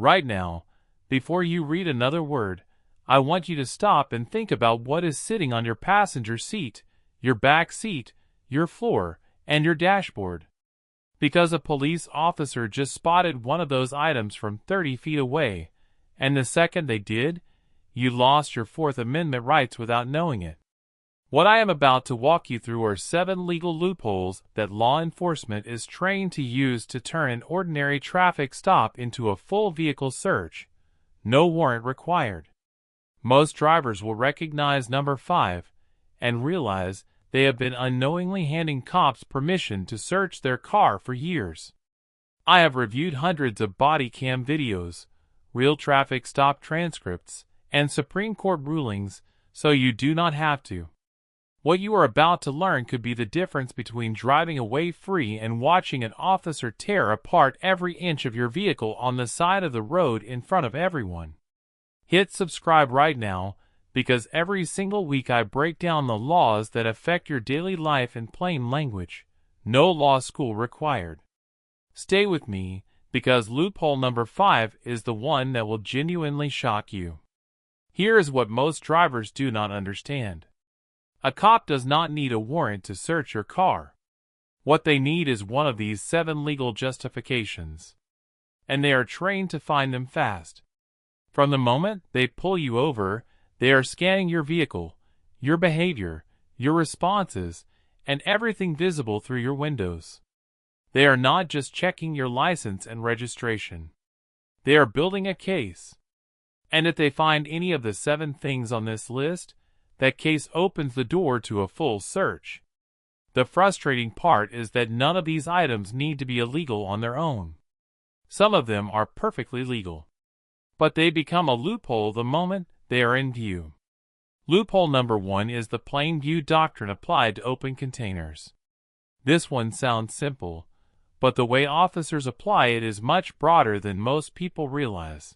Right now, before you read another word, I want you to stop and think about what is sitting on your passenger seat, your back seat, your floor, and your dashboard. Because a police officer just spotted one of those items from 30 feet away, and the second they did, you lost your Fourth Amendment rights without knowing it. What I am about to walk you through are 7 legal loopholes that law enforcement is trained to use to turn an ordinary traffic stop into a full vehicle search. No warrant required. Most drivers will recognize number 5 and realize they have been unknowingly handing cops permission to search their car for years. I have reviewed hundreds of body cam videos, real traffic stop transcripts, and Supreme Court rulings, so you do not have to. What you are about to learn could be the difference between driving away free and watching an officer tear apart every inch of your vehicle on the side of the road in front of everyone. Hit subscribe right now, because every single week I break down the laws that affect your daily life in plain language. No law school required. Stay with me, because loophole number 5 is the one that will genuinely shock you. Here is what most drivers do not understand. A cop does not need a warrant to search your car. What they need is one of these 7 legal justifications. And they are trained to find them fast. From the moment they pull you over, they are scanning your vehicle, your behavior, your responses, and everything visible through your windows. They are not just checking your license and registration. They are building a case. And if they find any of the 7 things on this list, that case opens the door to a full search. The frustrating part is that none of these items need to be illegal on their own. Some of them are perfectly legal. But they become a loophole the moment they are in view. Loophole number 1 is the plain view doctrine applied to open containers. This one sounds simple, but the way officers apply it is much broader than most people realize.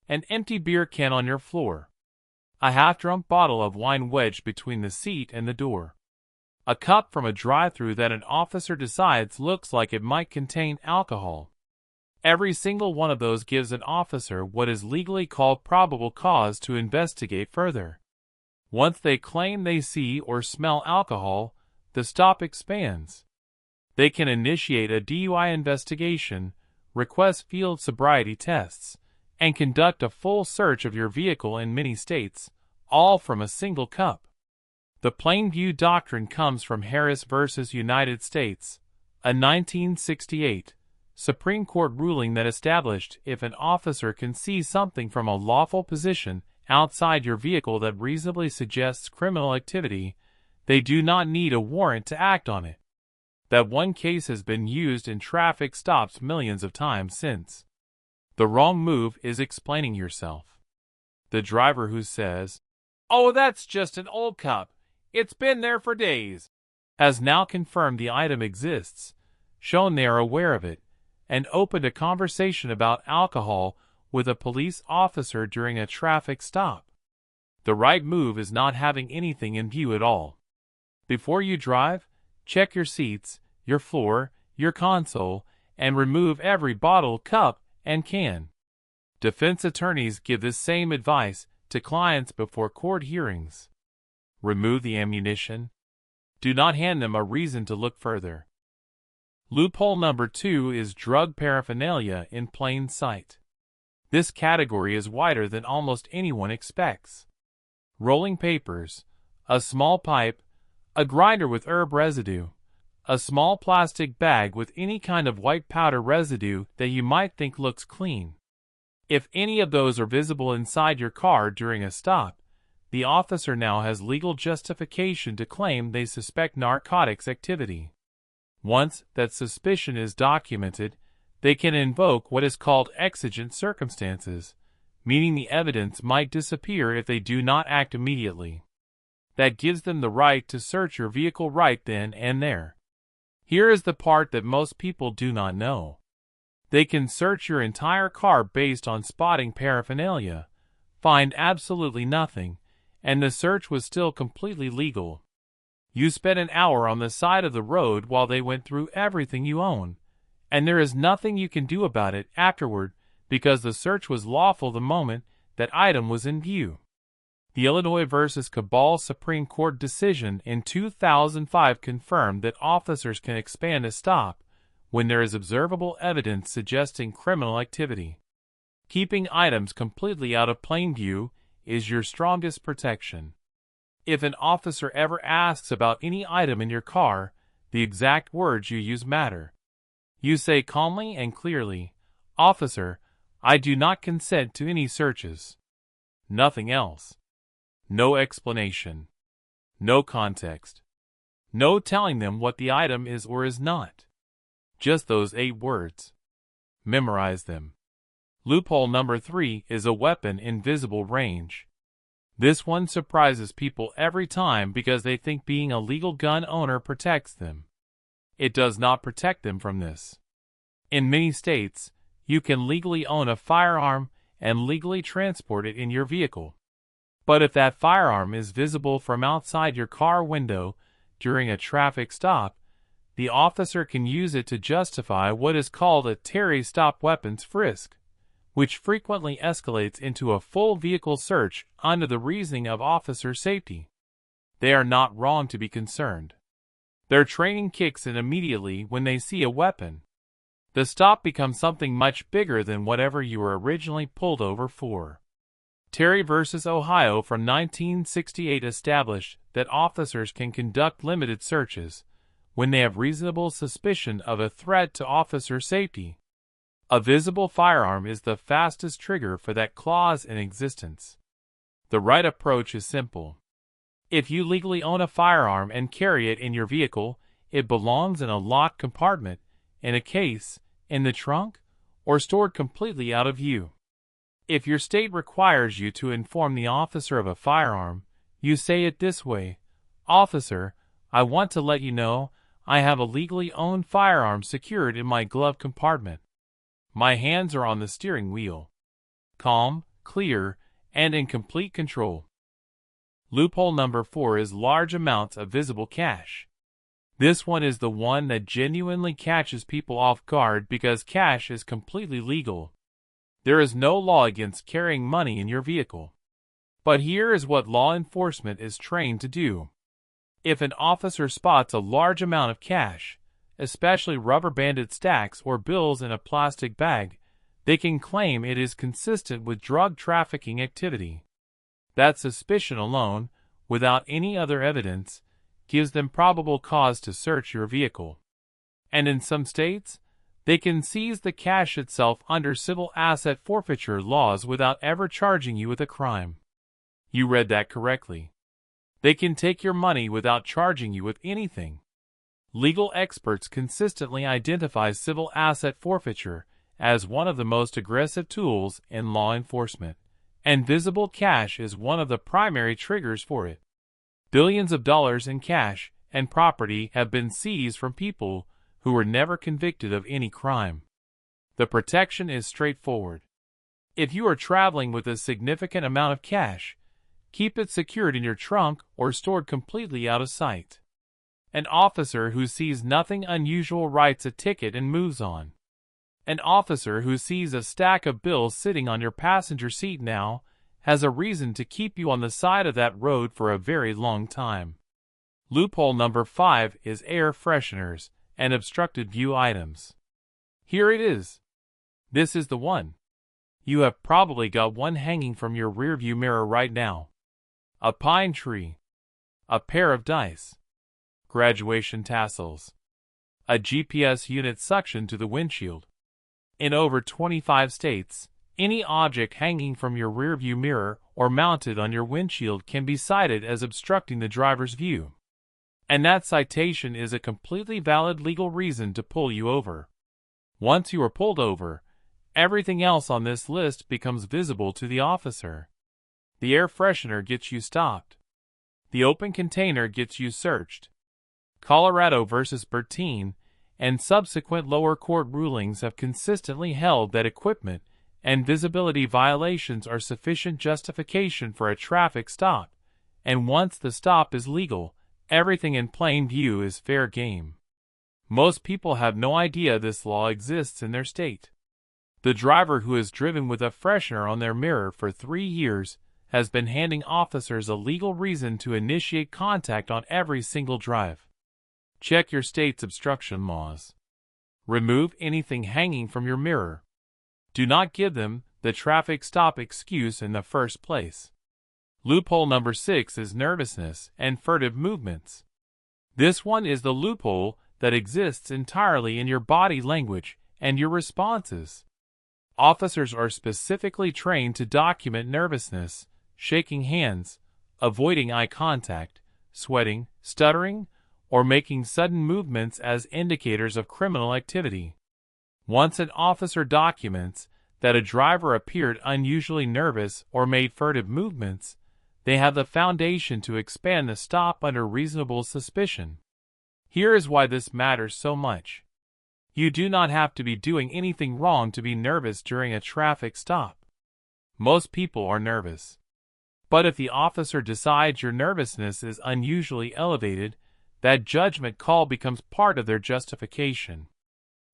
An empty beer can on your floor. A half-drunk bottle of wine wedged between the seat and the door. A cup from a drive-thru that an officer decides looks like it might contain alcohol. Every single one of those gives an officer what is legally called probable cause to investigate further. Once they claim they see or smell alcohol, the stop expands. They can initiate a DUI investigation, request field sobriety tests, and conduct a full search of your vehicle in many states, all from a single cup. The plain view doctrine comes from Harris v. United States, a 1968 Supreme Court ruling that established if an officer can see something from a lawful position outside your vehicle that reasonably suggests criminal activity, they do not need a warrant to act on it. That one case has been used in traffic stops millions of times since. The wrong move is explaining yourself. The driver who says, "Oh, that's just an old cup. It's been there for days," has now confirmed the item exists, shown they are aware of it, and opened a conversation about alcohol with a police officer during a traffic stop. The right move is not having anything in view at all. Before you drive, check your seats, your floor, your console, and remove every bottle, cup, and can. Defense attorneys give this same advice to clients before court hearings. Remove the ammunition. Do not hand them a reason to look further. Loophole number 2 is drug paraphernalia in plain sight. This category is wider than almost anyone expects. Rolling papers, a small pipe, a grinder with herb residue, a small plastic bag with any kind of white powder residue that you might think looks clean. If any of those are visible inside your car during a stop, the officer now has legal justification to claim they suspect narcotics activity. Once that suspicion is documented, they can invoke what is called exigent circumstances, meaning the evidence might disappear if they do not act immediately. That gives them the right to search your vehicle right then and there. Here is the part that most people do not know. They can search your entire car based on spotting paraphernalia, find absolutely nothing, and the search was still completely legal. You spent an hour on the side of the road while they went through everything you own, and there is nothing you can do about it afterward because the search was lawful the moment that item was in view. The Illinois v. Cabal Supreme Court decision in 2005 confirmed that officers can expand a stop when there is observable evidence suggesting criminal activity. Keeping items completely out of plain view is your strongest protection. If an officer ever asks about any item in your car, the exact words you use matter. You say calmly and clearly, "Officer, I do not consent to any searches." Nothing else. No explanation. No context. No telling them what the item is or is not. Just those 8 words. Memorize them. Loophole number 3 is a weapon in visible range. This one surprises people every time because they think being a legal gun owner protects them. It does not protect them from this. In many states, you can legally own a firearm and legally transport it in your vehicle. But if that firearm is visible from outside your car window during a traffic stop, the officer can use it to justify what is called a Terry stop weapons frisk, which frequently escalates into a full vehicle search under the reasoning of officer safety. They are not wrong to be concerned. Their training kicks in immediately when they see a weapon. The stop becomes something much bigger than whatever you were originally pulled over for. Terry v. Ohio from 1968 established that officers can conduct limited searches when they have reasonable suspicion of a threat to officer safety. A visible firearm is the fastest trigger for that clause in existence. The right approach is simple. If you legally own a firearm and carry it in your vehicle, it belongs in a locked compartment, in a case, in the trunk, or stored completely out of view. If your state requires you to inform the officer of a firearm, you say it this way: "Officer, I want to let you know I have a legally owned firearm secured in my glove compartment. My hands are on the steering wheel." Calm, clear, and in complete control. Loophole number 4 is large amounts of visible cash. This one is the one that genuinely catches people off guard because cash is completely legal. There is no law against carrying money in your vehicle. But here is what law enforcement is trained to do. If an officer spots a large amount of cash, especially rubber-banded stacks or bills in a plastic bag, they can claim it is consistent with drug trafficking activity. That suspicion alone, without any other evidence, gives them probable cause to search your vehicle. And in some states, they can seize the cash itself under civil asset forfeiture laws without ever charging you with a crime. You read that correctly. They can take your money without charging you with anything. Legal experts consistently identify civil asset forfeiture as one of the most aggressive tools in law enforcement, and visible cash is one of the primary triggers for it. Billions of dollars in cash and property have been seized from people who were never convicted of any crime. The protection is straightforward. If you are traveling with a significant amount of cash, keep it secured in your trunk or stored completely out of sight. An officer who sees nothing unusual writes a ticket and moves on. An officer who sees a stack of bills sitting on your passenger seat now has a reason to keep you on the side of that road for a very long time. Loophole number 5 is air fresheners and obstructed view items. Here it is. This is the one. You have probably got one hanging from your rearview mirror right now. A pine tree. A pair of dice. Graduation tassels. A GPS unit suction to the windshield. In over 25 states, any object hanging from your rearview mirror or mounted on your windshield can be cited as obstructing the driver's view. And that citation is a completely valid legal reason to pull you over. Once you are pulled over, everything else on this list becomes visible to the officer. The air freshener gets you stopped. The open container gets you searched. Colorado versus Bertine and subsequent lower court rulings have consistently held that equipment and visibility violations are sufficient justification for a traffic stop, and once the stop is legal, everything in plain view is fair game. Most people have no idea this law exists in their state. The driver who has driven with a freshener on their mirror for 3 years has been handing officers a legal reason to initiate contact on every single drive. Check your state's obstruction laws. Remove anything hanging from your mirror. Do not give them the traffic stop excuse in the first place. Loophole number 6 is nervousness and furtive movements. This one is the loophole that exists entirely in your body language and your responses. Officers are specifically trained to document nervousness, shaking hands, avoiding eye contact, sweating, stuttering, or making sudden movements as indicators of criminal activity. Once an officer documents that a driver appeared unusually nervous or made furtive movements, they have the foundation to expand the stop under reasonable suspicion. Here is why this matters so much. You do not have to be doing anything wrong to be nervous during a traffic stop. Most people are nervous. But if the officer decides your nervousness is unusually elevated, that judgment call becomes part of their justification.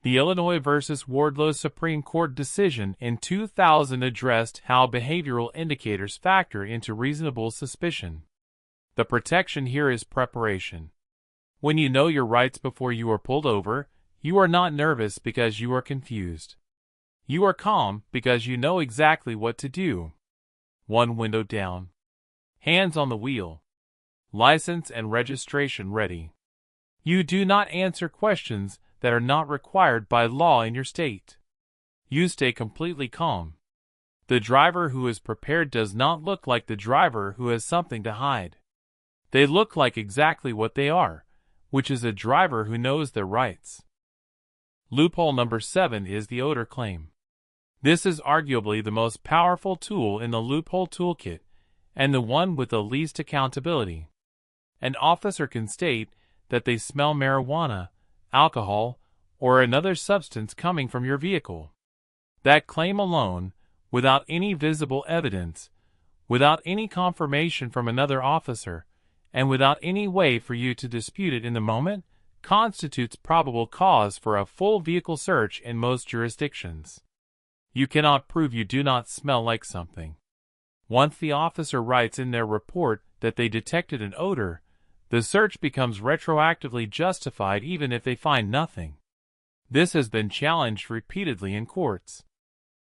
The Illinois v. Wardlow Supreme Court decision in 2000 addressed how behavioral indicators factor into reasonable suspicion. The protection here is preparation. When you know your rights before you are pulled over, you are not nervous because you are confused. You are calm because you know exactly what to do. One window down. Hands on the wheel. License and registration ready. You do not answer questions that are not required by law in your state. You stay completely calm. The driver who is prepared does not look like the driver who has something to hide. They look like exactly what they are, which is a driver who knows their rights. Loophole number 7 is the odor claim. This is arguably the most powerful tool in the loophole toolkit, and the one with the least accountability. An officer can state that they smell marijuana, alcohol, or another substance coming from your vehicle. That claim alone, without any visible evidence, without any confirmation from another officer, and without any way for you to dispute it in the moment, constitutes probable cause for a full vehicle search in most jurisdictions. You cannot prove you do not smell like something. Once the officer writes in their report that they detected an odor, the search becomes retroactively justified even if they find nothing. This has been challenged repeatedly in courts.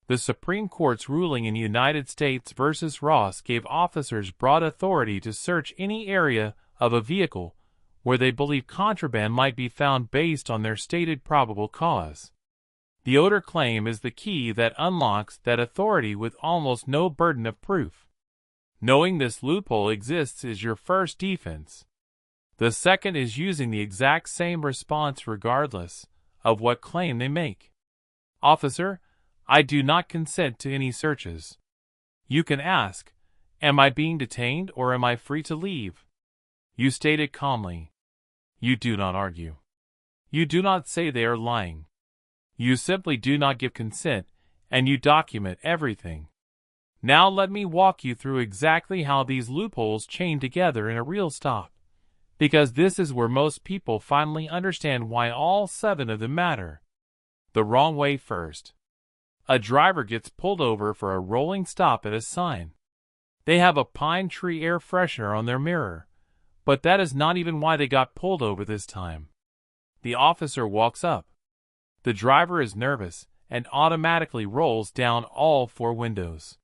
The Supreme Court's ruling in United States v. Ross gave officers broad authority to search any area of a vehicle where they believe contraband might be found based on their stated probable cause. The odor claim is the key that unlocks that authority with almost no burden of proof. Knowing this loophole exists is your first defense. The second is using the exact same response regardless of what claim they make. Officer, I do not consent to any searches. You can ask, am I being detained or am I free to leave? You state it calmly. You do not argue. You do not say they are lying. You simply do not give consent, and you document everything. Now let me walk you through exactly how these loopholes chain together in a real stop, because this is where most people finally understand why all 7 of them matter. The wrong way first. A driver gets pulled over for a rolling stop at a sign. They have a pine tree air freshener on their mirror, but that is not even why they got pulled over this time. The officer walks up. The driver is nervous and automatically rolls down all 4 windows.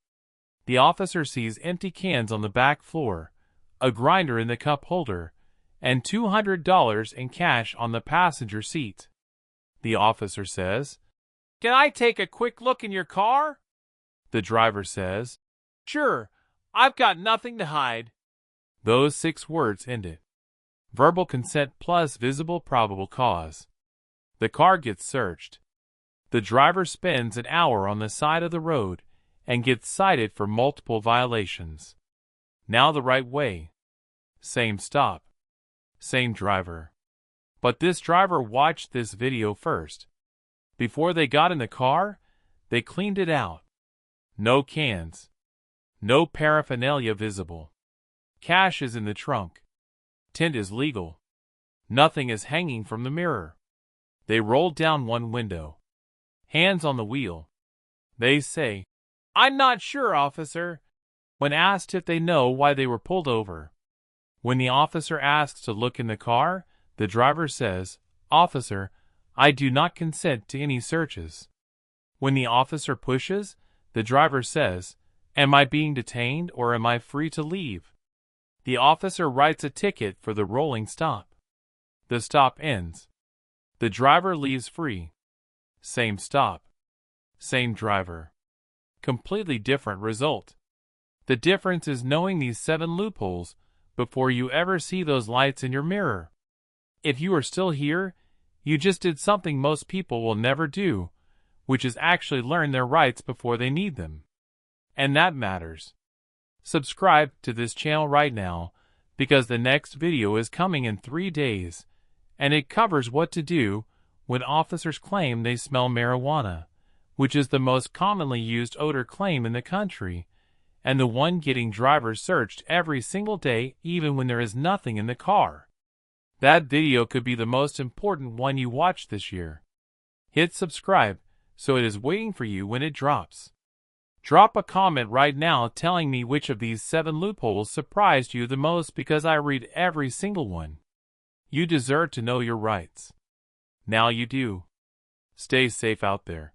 The officer sees empty cans on the back floor, a grinder in the cup holder, and $200 in cash on the passenger seat. The officer says, "Can I take a quick look in your car?" The driver says, "Sure, I've got nothing to hide." Those 6 words end it. Verbal consent plus visible probable cause. The car gets searched. The driver spends an hour on the side of the road and gets cited for multiple violations. Now the right way. Same stop. Same driver. But this driver watched this video first. Before they got in the car, they cleaned it out. No cans. No paraphernalia visible. Cash is in the trunk. Tint is legal. Nothing is hanging from the mirror. They rolled down 1 window. Hands on the wheel. They say, "I'm not sure, officer," when asked if they know why they were pulled over. When the officer asks to look in the car, the driver says, "Officer, I do not consent to any searches." When the officer pushes, the driver says, "Am I being detained or am I free to leave?" The officer writes a ticket for the rolling stop. The stop ends. The driver leaves free. Same stop. Same driver. Completely different result. The difference is knowing these 7 loopholes before you ever see those lights in your mirror. If you are still here, you just did something most people will never do, which is actually learn their rights before they need them. And that matters. Subscribe to this channel right now, because the next video is coming in 3 days, and it covers what to do when officers claim they smell marijuana, which is the most commonly used odor claim in the country, and the one getting drivers searched every single day even when there is nothing in the car. That video could be the most important one you watch this year. Hit subscribe so it is waiting for you when it drops. Drop a comment right now telling me which of these 7 loopholes surprised you the most, because I read every single one. You deserve to know your rights. Now you do. Stay safe out there.